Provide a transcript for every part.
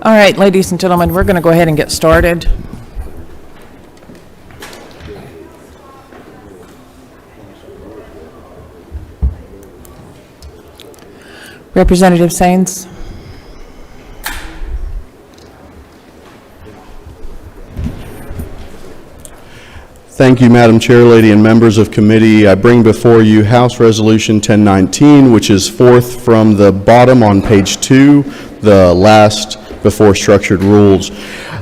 All right, ladies and gentlemen, we're going to go ahead and get started. Representative Sains. Thank you, Madam Chair, Lady, and members of committee. I bring before you House Resolution 1019, which is fourth from the bottom on page 2, the last before structured rules.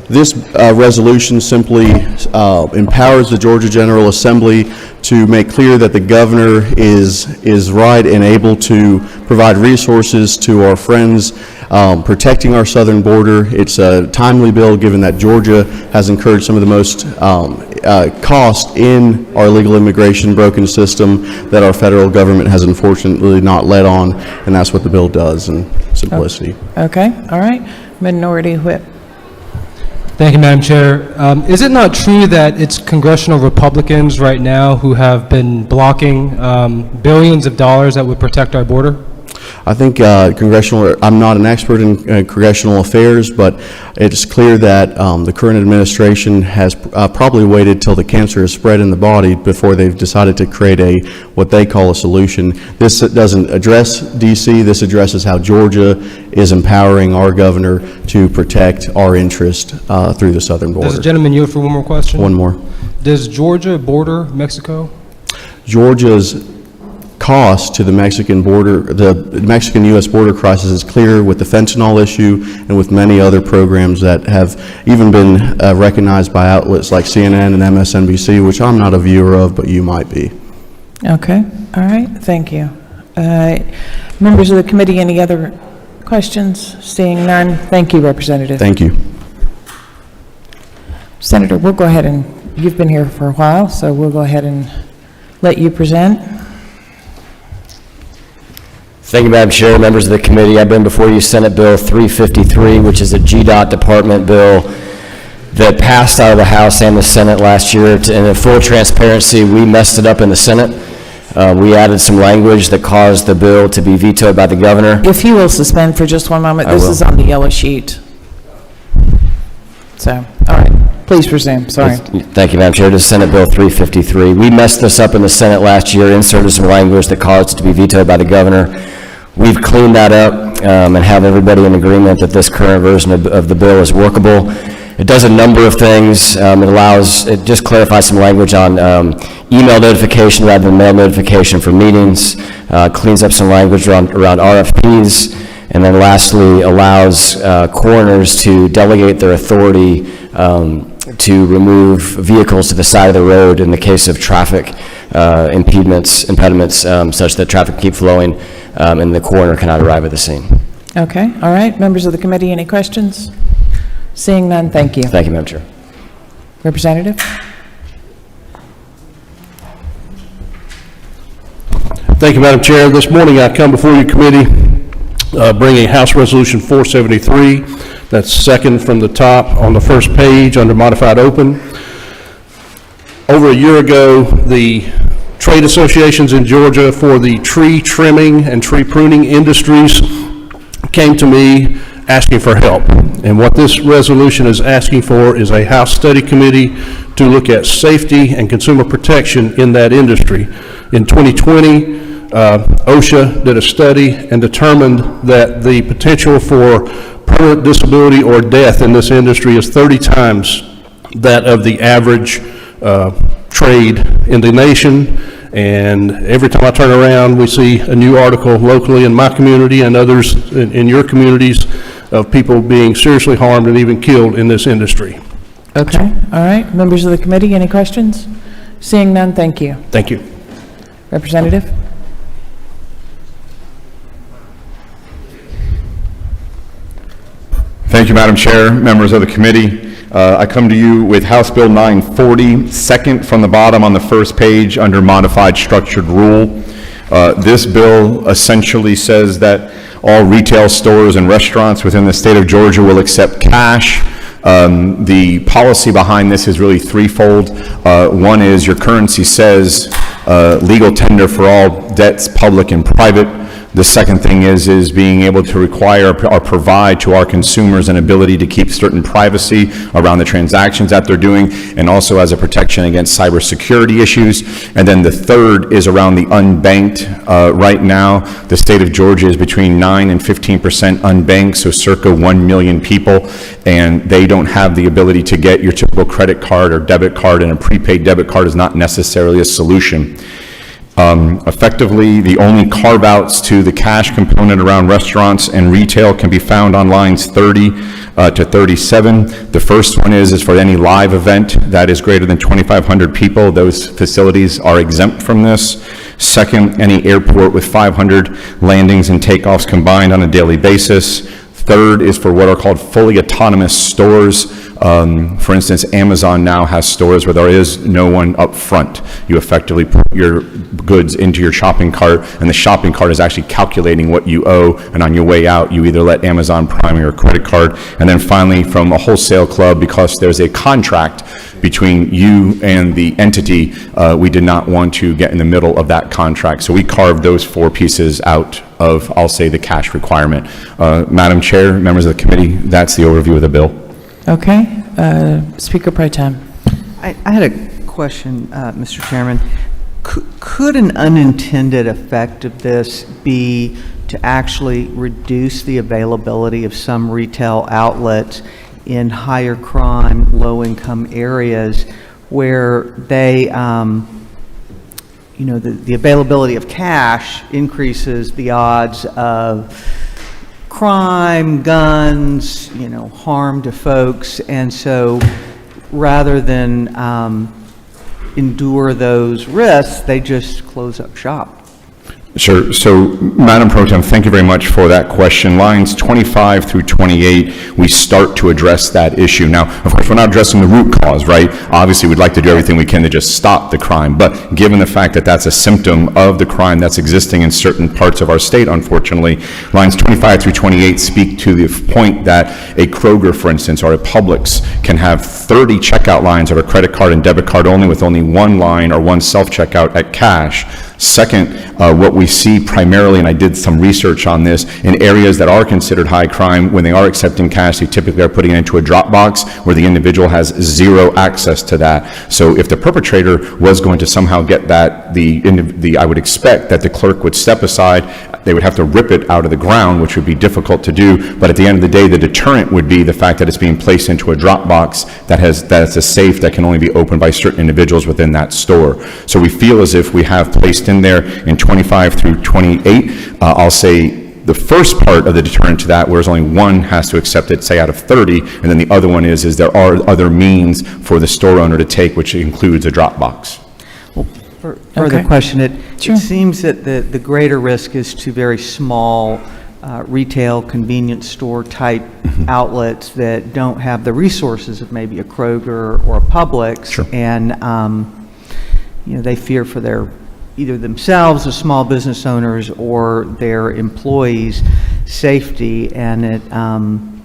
This resolution simply empowers the Georgia General Assembly to make clear that the governor is right and able to provide resources to our friends protecting our southern border. It's a timely bill given that Georgia has incurred some of the most cost in our legal immigration broken system that our federal government has unfortunately not led on, and that's what the bill does in simplicity. Okay, all right. Minority Whip. Thank you, Madam Chair. Is it not true that it's congressional Republicans right now who have been blocking billions of dollars that would protect our border? I think I'm not an expert in congressional affairs, but it's clear that the current administration has probably waited till the cancer is spread in the body before they've decided to create what they call a solution. This doesn't address D.C., this addresses how Georgia is empowering our governor to protect our interest through the southern border. Does the gentleman yield for one more question? One more. Does Georgia border Mexico? Georgia's cost to the Mexican border, the Mexican-U.S. border crisis is clear with the fentanyl issue and with many other programs that have even been recognized by outlets like CNN and MSNBC, which I'm not a viewer of, but you might be. Okay. All right. Thank you. Members of the committee, any other questions? Seeing none. Thank you, Representative. Thank you. Senator, we'll go ahead and, you've been here for a while, so we'll go ahead and let you present. Thank you, Madam Chair, members of the committee. I bring before you Senate Bill 353, which is a GDOT department bill that passed out of the House and the Senate last year. And in full transparency, we messed it up in the Senate. We added some language that caused the bill to be vetoed by the governor. If you will suspend for just one moment, this is on the yellow sheet. So, all right, please resume. Sorry. Thank you, Madam Chair. This is Senate Bill 353. We messed this up in the Senate last year, inserted some language that caused it to be vetoed by the governor. We've cleaned that up and have everybody in agreement that this current version of the bill is workable. It does a number of things. It just clarifies some language on email notification rather than mail notification for meetings, cleans up some language around RFPs, and then lastly allows coroners to delegate their authority to remove vehicles to the side of the road in the case of traffic impediments such that traffic can keep flowing and the coroner cannot arrive at the scene. Okay, all right. Members of the committee, any questions? Seeing none, thank you. Thank you, Madam Chair. Representative? Thank you, Madam Chair. This morning I come before you committee bringing House Resolution 473. That's second from the top on the first page under modified open. Over a year ago, the trade associations in Georgia for the tree trimming and tree pruning industries came to me asking for help. And what this resolution is asking for is a House study committee to look at safety and consumer protection in that industry. In 2020, OSHA did a study and determined that the potential for permanent disability or death in this industry is 30 times that of the average trade in the nation. And every time I turn around, we see a new article locally in my community and others in your communities of people being seriously harmed and even killed in this industry. Okay, all right. Members of the committee, any questions? Seeing none, thank you. Thank you. Representative? Thank you, Madam Chair, members of the committee. I come to you with House Bill 940, second from the bottom on the first page under modified structured rule. This bill essentially says that all retail stores and restaurants within the state of Georgia will accept cash. The policy behind this is really threefold. One is your currency says legal tender for all debts, public and private. The second thing is being able to require or provide to our consumers an ability to keep certain privacy around the transactions that they're doing, and also as a protection against cybersecurity issues. And then the third is around the unbanked. Right now, the state of Georgia is between 9 and 15% unbanked, so circa 1 million people, and they don't have the ability to get your typical credit card or debit card, and a prepaid debit card is not necessarily a solution. Effectively, the only carve-outs to the cash component around restaurants and retail can be found on lines 30 to 37. The first one is for any live event that is greater than 2,500 people. Those facilities are exempt from this. Second, any airport with 500 landings and takeoffs combined on a daily basis. Third is for what are called fully autonomous stores. For instance, Amazon now has stores where there is no one up front. You effectively put your goods into your shopping cart, and the shopping cart is actually calculating what you owe, and on your way out, you either let Amazon Prime or your credit card. And then finally, from a wholesale club, because there's a contract between you and the entity, we did not want to get in the middle of that contract. So we carved those four pieces out of, I'll say, the cash requirement. Madam Chair, members of the committee, that's the overview of the bill. Okay. Speaker Pro Tem. I had a question, Mr. Chairman. Could an unintended effect of this be to actually reduce the availability of some retail outlets in higher crime, low-income areas where they, the availability of cash increases the odds of crime, guns, harm to folks, and so rather than endure those risks, they just close up shop? Sure. So, Madam Pro Tem, thank you very much for that question. Lines 25 through 28, we start to address that issue. Now, of course, we're not addressing the root cause, right? Obviously, we'd like to do everything we can to just stop the crime, but given the fact that that's a symptom of the crime that's existing in certain parts of our state, unfortunately, lines 25 through 28 speak to the point that a Kroger, for instance, or a Publix can have 30 checkout lines of a credit card and debit card only, with only one line or one self-checkout at cash. Second, what we see primarily, and I did some research on this, in areas that are considered high crime, when they are accepting cash, they typically are putting it into a drop box where the individual has zero access to that. So if the perpetrator was going to somehow get that, I would expect that the clerk would step aside, they would have to rip it out of the ground, which would be difficult to do, but at the end of the day, the deterrent would be the fact that it's being placed into a drop box that's a safe that can only be opened by certain individuals within that store. So we feel as if we have placed in there in 25 through 28, I'll say the first part of the deterrent to that, whereas only one has to accept it, say out of 30, and then the other one is there are other means for the store owner to take, which includes a drop box. Further question, Sure. it seems that the greater risk is to very small retail convenience store type outlets that don't have the resources of maybe a Kroger or a Publix. Sure. And they fear for their either themselves as small business owners or their employees' safety. And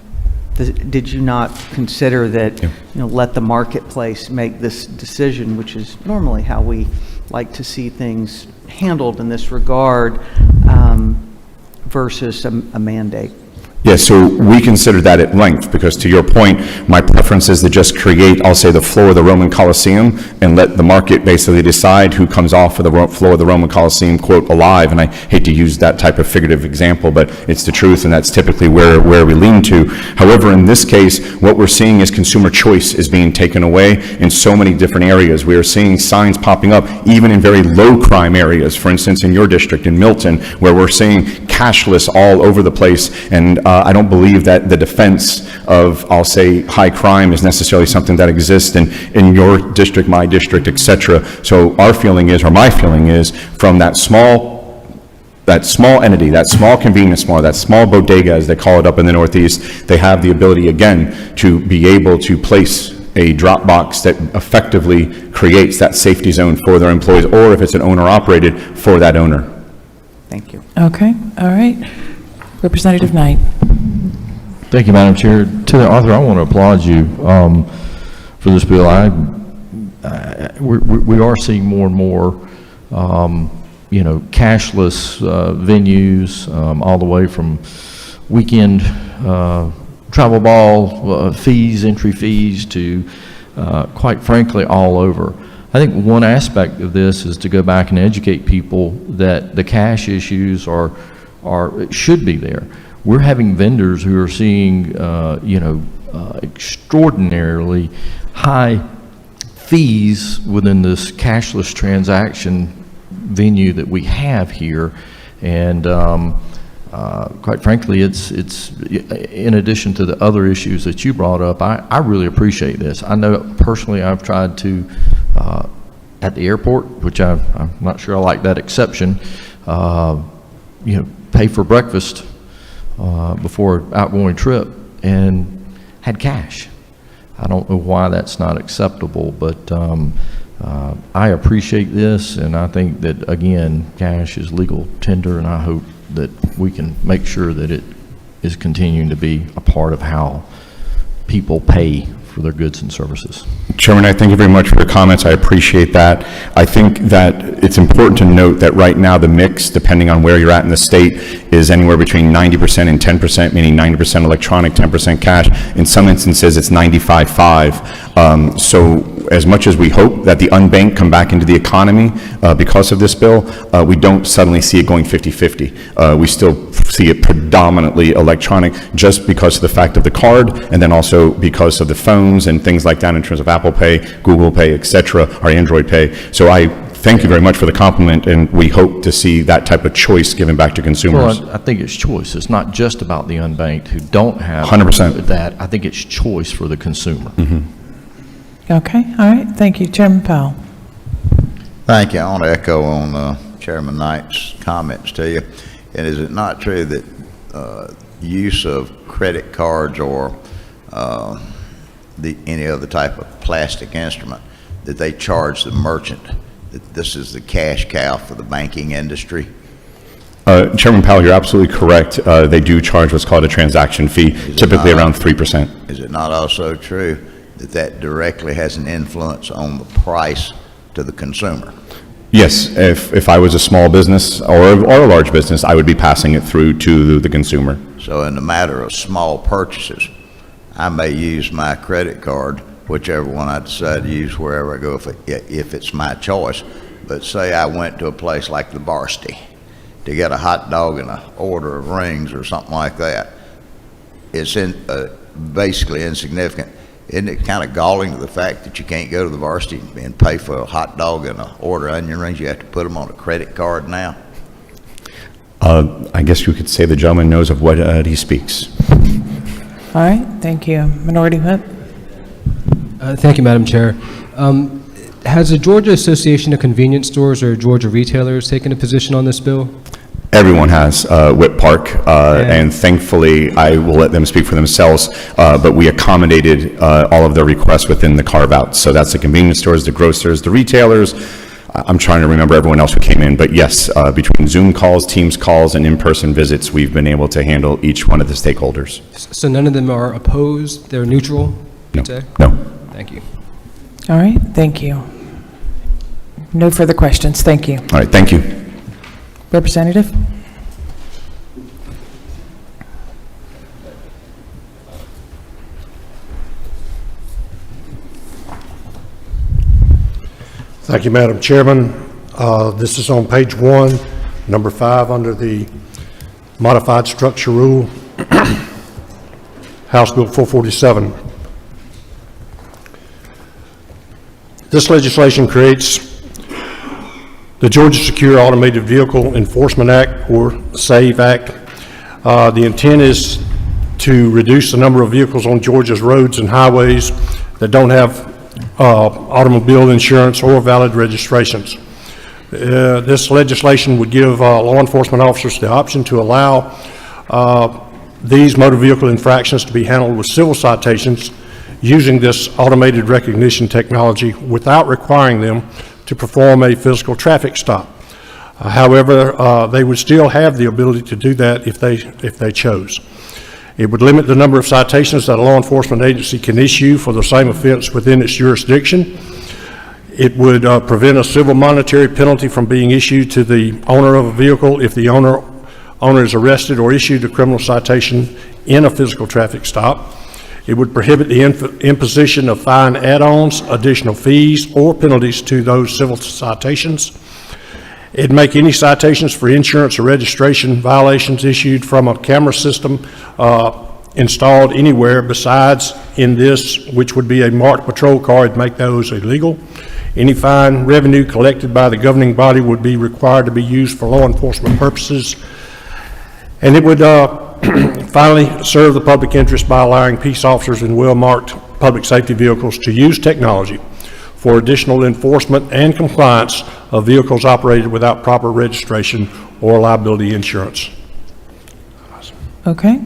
did you not consider that, let the marketplace make this decision, which is normally how we like to see things handled in this regard, versus a mandate? Yes, so we consider that at length, because to your point, my preference is to just create, I'll say, the floor of the Roman Colosseum and let the market basically decide who comes off of the floor of the Roman Colosseum, quote, alive. And I hate to use that type of figurative example, but it's the truth, and that's typically where we lean to. However, in this case, what we're seeing is consumer choice is being taken away in so many different areas. We are seeing signs popping up, even in very low crime areas. For instance, in your district, in Milton, where we're seeing cashless all over the place, and I don't believe that the defense of, I'll say, high crime is necessarily something that exists in your district, my district, et cetera. So our feeling is, or my feeling is, from that small entity, that small convenience store, that small bodega, as they call it up in the Northeast, they have the ability, again, to be able to place a drop box that effectively creates that safety zone for their employees, or if it's an owner-operated, for that owner. Thank you. Okay. All right. Representative Knight. Thank you, Madam Chair. To the author, I want to applaud you for this bill. We are seeing more and more, cashless venues, all the way from weekend travel ball fees, entry fees, to quite frankly, all over. I think one aspect of this is to go back and educate people that the cash issues should be there. We're having vendors who are seeing, extraordinarily high fees within this cashless transaction venue that we have here, and quite frankly, it's in addition to the other issues that you brought up. I really appreciate this. I know personally I've tried to at the airport, which I'm not sure I like that exception, pay for breakfast before an outgoing trip, and had cash. I don't know why that's not acceptable, but I appreciate this, and I think that, again, cash is legal tender, and I hope that we can make sure that it is continuing to be a part of how people pay for their goods and services. Chairman, I thank you very much for your comments. I appreciate that. I think that it's important to note that right now the mix, depending on where you're at in the state, is anywhere between 90% and 10%, meaning 90% electronic, 10% cash. In some instances, it's 95-5. So as much as we hope that the unbanked come back into the economy because of this bill, we don't suddenly see it going 50-50. We still see it predominantly electronic, just because of the fact of the card, and then also because of the phones and things like that in terms of Apple Pay, Google Pay, etc., or Android Pay. So I thank you very much for the compliment, and we hope to see that type of choice given back to consumers. Well, I think it's choice. It's not just about the unbanked who don't have 100%. that. I think it's choice for the consumer. Okay, all right, thank you. Chairman Powell. Thank you. I want to echo on Chairman Knight's comments to you. And is it not true that use of credit cards or any other type of plastic instrument, that they charge the merchant, that this is the cash cow for the banking industry? Chairman Powell, you're absolutely correct. They do charge what's called a transaction fee, typically around 3%. Is it not also true that that directly has an influence on the price to the consumer? Yes, if I was a small business or a large business, I would be passing it through to the consumer. So in the matter of small purchases, I may use my credit card, whichever one I decide to use wherever I go, if it's my choice. But say I went to a place like the Varsity to get a hot dog and an order of rings or something like that. It's basically insignificant. Isn't it kind of galling to the fact that you can't go to the Varsity and pay for a hot dog and an order of onion rings? You have to put them on a credit card now? I guess you could say the gentleman knows of what he speaks. All right, thank you. Minority Whip. Thank you, Madam Chair. Has the Georgia Association of Convenience Stores or Georgia Retailers taken a position on this bill? Everyone has Whip Park, and thankfully I will let them speak for themselves, but we accommodated all of their requests within the carve-out. So that's the convenience stores, the grocers, the retailers. I'm trying to remember everyone else who came in, but yes, between Zoom calls, Teams calls, and in-person visits, we've been able to handle each one of the stakeholders. So none of them are opposed? They're neutral? No. Say? No. Thank you. All right, thank you. No further questions, thank you. All right, thank you. Representative? Thank you, Madam Chairman. This is on page 1, number 5, under the modified structure rule, House Bill 447. This legislation creates the Georgia Secure Automated Vehicle Enforcement Act, or SAVE Act. The intent is to reduce the number of vehicles on Georgia's roads and highways that don't have automobile insurance or valid registrations. This legislation would give law enforcement officers the option to allow these motor vehicle infractions to be handled with civil citations using this automated recognition technology without requiring them to perform a physical traffic stop. However, they would still have the ability to do that if they chose. It would limit the number of citations that a law enforcement agency can issue for the same offense within its jurisdiction. It would prevent a civil monetary penalty from being issued to the owner of a vehicle if the owner is arrested or issued a criminal citation in a physical traffic stop. It would prohibit the imposition of fine add-ons, additional fees, or penalties to those civil citations. It'd make any citations for insurance or registration violations issued from a camera system installed anywhere besides in this, which would be a marked patrol car, it'd make those illegal. Any fine revenue collected by the governing body would be required to be used for law enforcement purposes. And it would finally serve the public interest by allowing peace officers in well-marked public safety vehicles to use technology for additional enforcement and compliance of vehicles operated without proper registration or liability insurance. Okay.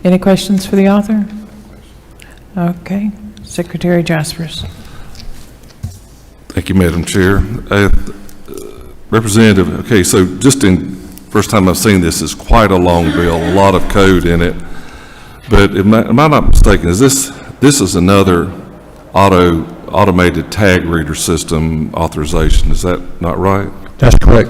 Any questions for the author? Okay. Secretary Jaspers. Thank you, Madam Chair. Representative, okay, so first time I've seen this, is quite a long bill, a lot of code in it. But am I not mistaken, is this is another automated tag reader system authorization, is that not right? That's correct.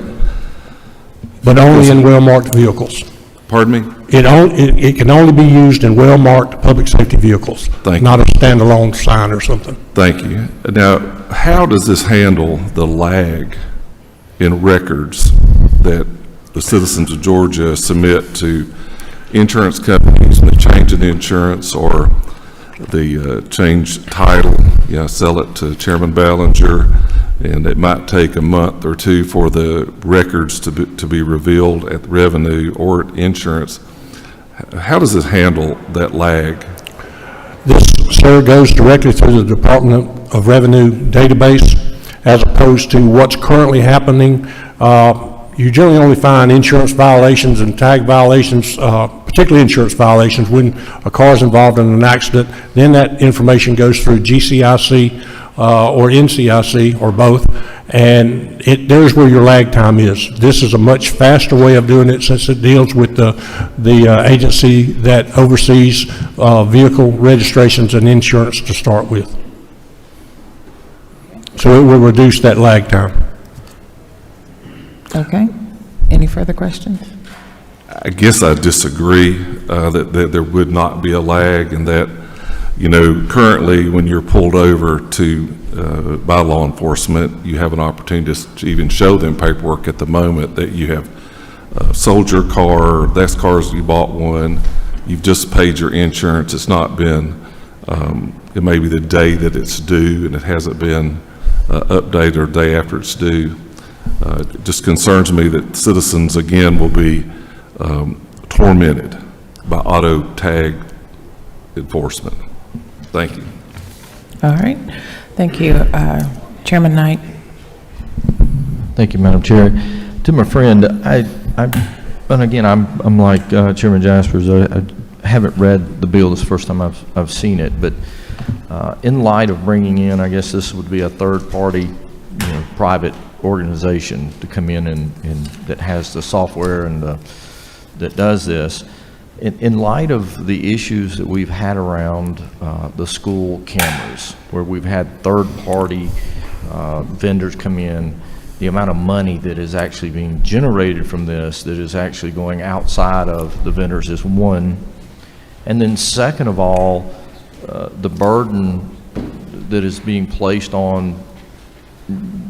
But only in well-marked vehicles. Pardon me? It can only be used in well-marked public safety vehicles. Thank you. Not a standalone sign or something. Thank you. Now, how does this handle the lag in records that the citizens of Georgia submit to insurance companies when they change an insurance or the change title, sell it to Chairman Ballinger, and it might take a month or two for the records to be revealed at revenue or at insurance. How does this handle that lag? This, sir, goes directly through the Department of Revenue database as opposed to what's currently happening. You generally only find insurance violations and tag violations, particularly insurance violations, when a car is involved in an accident. Then that information goes through GCIC or NCIC or both, and there's where your lag time is. This is a much faster way of doing it since it deals with the agency that oversees vehicle registrations and insurance to start with. So it will reduce that lag time. Okay. Any further questions? I guess I disagree that there would not be a lag, and that, currently when you're pulled over by law enforcement, you have an opportunity to even show them paperwork at the moment that you have sold your car, that's cars you bought one, you've just paid your insurance, it's not been, it may be the day that it's due and it hasn't been updated or day after it's due. It just concerns me that citizens, again, will be tormented by auto tag enforcement. Thank you. All right. Thank you. Chairman Knight. Thank you, Madam Chair. To my friend, and again, I'm like Chairman Jaspers. I haven't read the bill. This is the first time I've seen it, but in light of bringing in, I guess this would be a third-party, private organization to come in and that has the software and that does this. In light of the issues that we've had around the school cameras, where we've had third-party vendors come in, the amount of money that is actually being generated from this that is actually going outside of the vendors is one. And then second of all, the burden that is being placed on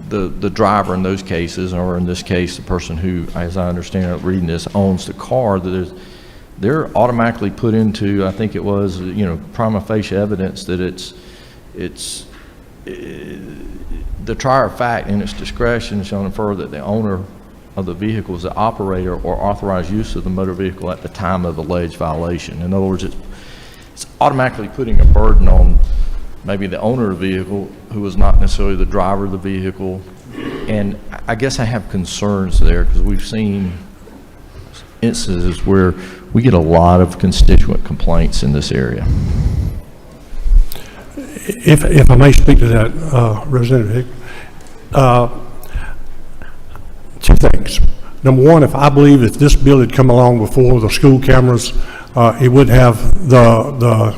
the driver in those cases, or in this case, the person who, as I understand it, reading this, owns the car, they're automatically put into, I think it was, prima facie evidence that the trier of fact in its discretion shall infer that the owner of the vehicle is the operator or authorized use of the motor vehicle at the time of alleged violation. In other words, it's automatically putting a burden on maybe the owner of the vehicle who is not necessarily the driver of the vehicle. And I guess I have concerns there because we've seen instances where we get a lot of constituent complaints in this area. If I may speak to that, Representative Hick, two things. Number one, I believe if this bill had come along before the school cameras, it would have the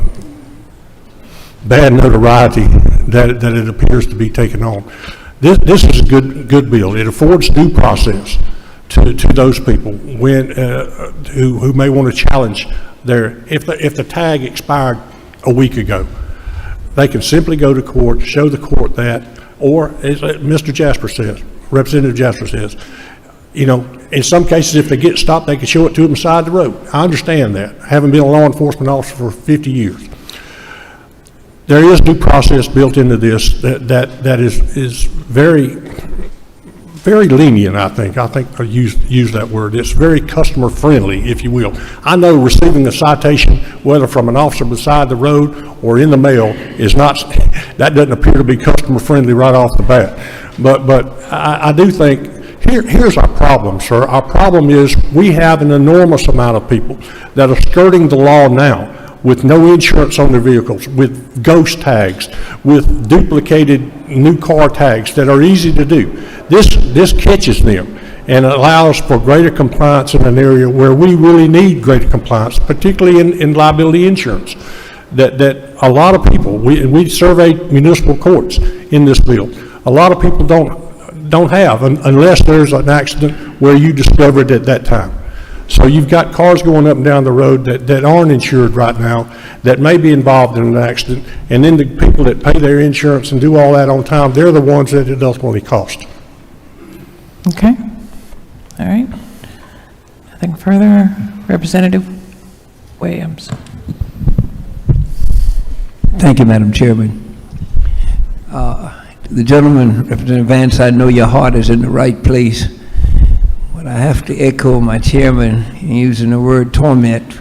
bad notoriety that it appears to be taking on. This is a good bill. It affords due process to those people who may want to challenge if the tag expired a week ago. They can simply go to court, show the court that, or as Mr. Jasper says, Representative Jasper says, in some cases, if they get stopped, they can show it to them beside the road. I understand that. I haven't been a law enforcement officer for 50 years. There is due process built into this that is very, very lenient, I think. I use that word. It's very customer friendly, if you will. I know receiving a citation, whether from an officer beside the road or in the mail, is not, that doesn't appear to be customer friendly right off the bat. But I do think, here's our problem, sir. Our problem is we have an enormous amount of people that are skirting the law now with no insurance on their vehicles, with ghost tags, with duplicated new car tags that are easy to do. This catches them and allows for greater compliance in an area where we really need greater compliance, particularly in liability insurance. That a lot of people, we surveyed municipal courts in this bill, a lot of people don't have unless there's an accident where you discover it at that time. So you've got cars going up and down the road that aren't insured right now, that may be involved in an accident, and then the people that pay their insurance and do all that on time, they're the ones that it ultimately costs. Okay. All right. Nothing further. Representative Williams. Thank you, Madam Chairman. The gentleman, Representative Vance, I know your heart is in the right place. But I have to echo my chairman in using the word torment.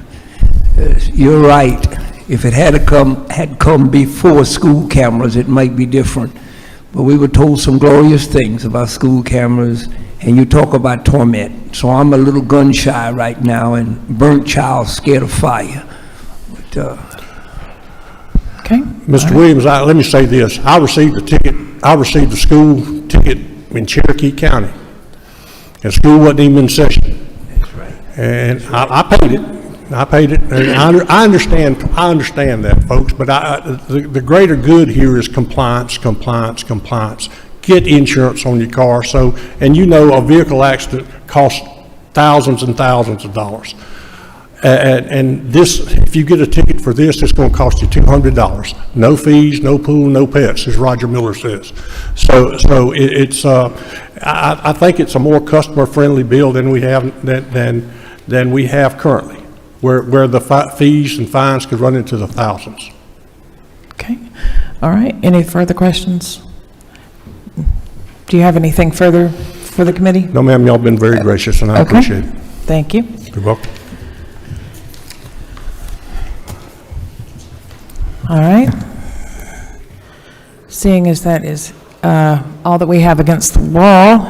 You're right. If it had come before school cameras, it might be different. But we were told some glorious things about school cameras, and you talk about torment. So I'm a little gun shy right now, and burnt child scared of fire. But, okay. Mr. Williams, let me say this. I received the school ticket in Cherokee County. And school wasn't even in session. That's right. And I paid it. And I understand that, folks, but the greater good here is compliance. Get insurance on your car. And a vehicle accident costs thousands and thousands of dollars. And this, if you get a ticket for this, it's going to cost you $200. No fees, no pool, no pets, as Roger Miller says. So it's I think it's a more customer-friendly bill than we have than we have currently, where the fees and fines could run into the thousands. Okay. All right. Any further questions? Do you have anything further for the committee? No, ma'am. Y'all been very gracious, and I appreciate it. Thank you. You're welcome. All right. Seeing as that is all that we have against the wall,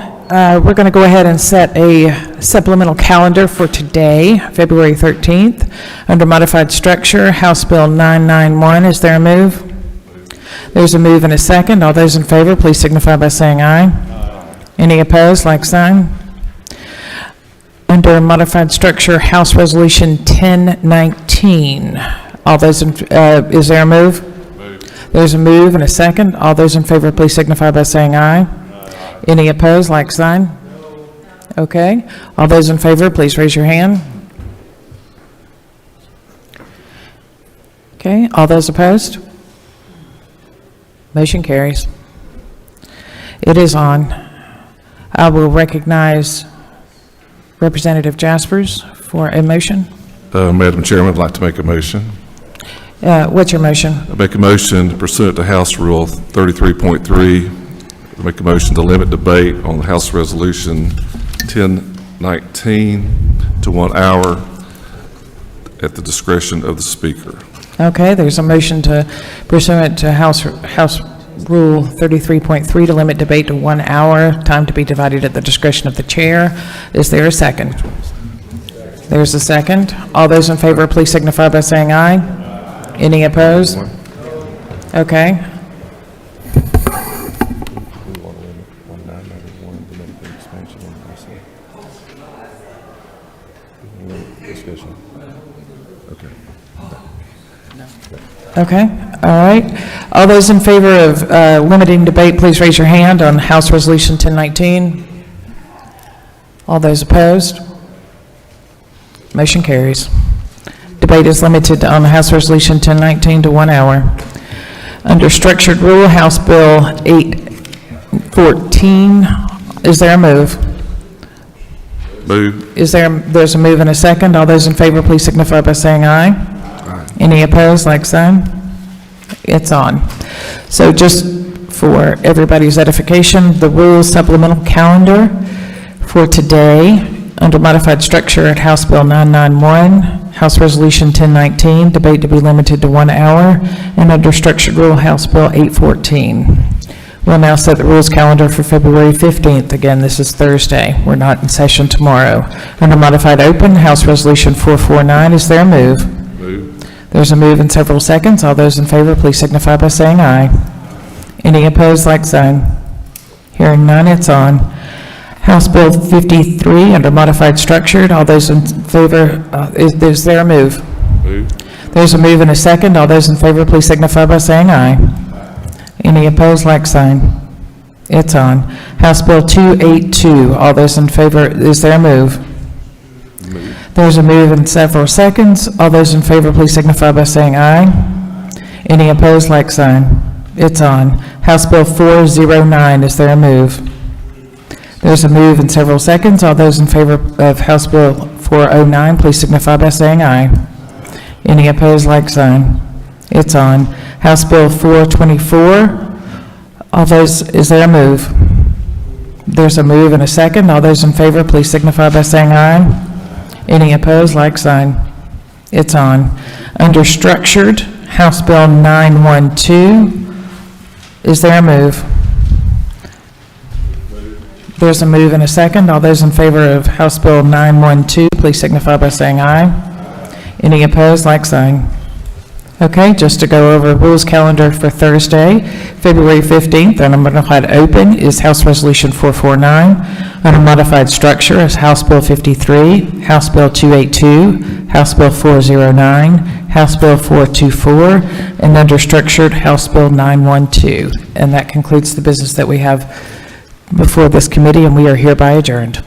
we're going to go ahead and set a supplemental calendar for today, February 13th. Under modified structure, House Bill 991. Is there a move? There's a move and a second. All those in favor, please signify by saying aye. Aye. Any opposed, like sign. Under modified structure, House Resolution 1019. All those in, is there a move? There's a move and a second. All those in favor, please signify by saying aye. Aye. Any opposed, like sign? No. Okay. All those in favor, please raise your hand. Okay. All those opposed? Motion carries. It is on. I will recognize Representative Jaspers for a motion. Madam Chairman, I'd like to make a motion. What's your motion? I make a motion pursuant to House Rule 33.3. I make a motion to limit debate on the House Resolution 1019 to 1 hour at the discretion of the Speaker. Okay, there's a motion to pursuant to House Rule 33.3 to limit debate to 1 hour, time to be divided at the discretion of the chair. Is there a second? There's a second. All those in favor, please signify by saying aye. Any opposed? Okay. Okay, all right. All those in favor of limiting debate, please raise your hand on House Resolution 1019. All those opposed? Motion carries. Debate is limited on House Resolution 1019 to 1 hour. Under structured rule, House Bill 814, is there a move? Move. There's a move and a second. All those in favor, please signify by saying aye. Aye. Any opposed, like sign? It's on. So just for everybody's edification, the rules supplemental calendar for today, under modified structure at House Bill 991, House Resolution 1019, debate to be limited to 1 hour, and under structured rule, House Bill 814. We'll now set the rules calendar for February 15th. Again, this is Thursday. We're not in session tomorrow. Under modified open, House Resolution 449, is there a move? Move. There's a move in several seconds. All those in favor, please signify by saying aye. Any opposed, like sign. Hearing none, it's on. House Bill 53, under modified structured, all those in favor, is there a move? Move. There's a move and a second. All those in favor, please signify by saying aye. Any opposed, like sign. It's on. House Bill 282, all those in favor, is there a move? Move. There's a move in several seconds. All those in favor, please signify by saying aye. Any opposed, like sign. It's on. House Bill 409, is there a move? There's a move in several seconds. All those in favor of House Bill 409, please signify by saying aye. Any opposed, like sign. It's on. House Bill 424, all those, is there a move? There's a move and a second. All those in favor, please signify by saying aye. Any opposed, like sign. It's on. Under structured, House Bill 912, is there a move? There's a move and a second. All those in favor of House Bill 912, please signify by saying aye. Any opposed, like sign. Okay, just to go over rules calendar for Thursday, February 15th, under modified open is House Resolution 449. Under modified structure is House Bill 53, House Bill 282, House Bill 409, House Bill 424, and under structured, House Bill 912. And that concludes the business that we have before this committee, and we are hereby adjourned.